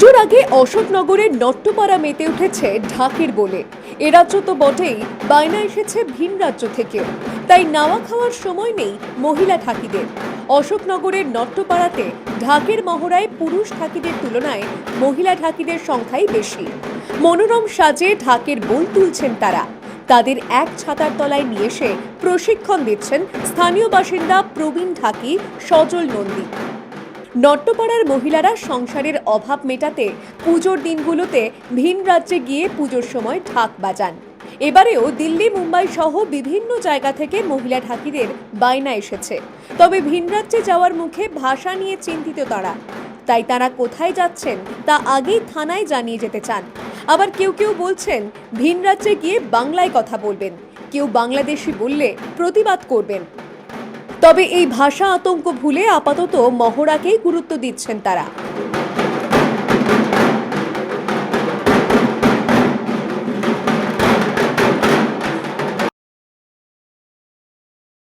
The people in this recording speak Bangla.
পুজোর আগে অশোকনগরের নট্টপাড়া মেতে উঠেছে ঢাকের বলে। এ রাজ্য তো বটেই, বায়না এসেছে ভিন রাজ্য থেকেও। তাই নাওয়া খাওয়ার সময় নেই মহিলা ঠাকিদের। অশোকনগরের নট্টপাড়াতে ঢাকের মহড়ায় পুরুষ ঠাকিদের তুলনায় মহিলা ঠাকিদের সংখ্যাই বেশি। মনোরম সাজে ঢাকের বোল তুলছেন তারা। তাদের এক ছাতার তলায় নিয়ে এসে প্রশিক্ষণ দিচ্ছেন স্থানীয় বাসিন্দা প্রবীণ ঢাকি সজল নন্দী। নট্টপাড়ার মহিলারা সংসারের অভাব মেটাতে পুজোর দিনগুলোতে ভিন রাজ্যে গিয়ে পুজোর সময় ঢাক বাজান। এবারেও দিল্লি, মুম্বাই সহ বিভিন্ন জায়গা থেকে মহিলা ঢাকিদের বায়না এসেছে। তবে ভিন রাজ্যে যাওয়ার মুখে ভাষা নিয়ে চিন্তিত তারা। তাই তারা কোথায় যাচ্ছেন তা আগেই থানায় জানিয়ে যেতে চান। আবার কেউ কেউ বলছেন ভিন রাজ্যে গিয়ে বাংলায় কথা বলবেন, কেউ বাংলাদেশি বললে প্রতিবাদ করবেন। তবে এই ভাষা আতঙ্ক ভুলে আপাতত মহড়াকেই গুরুত্ব দিচ্ছেন তারা।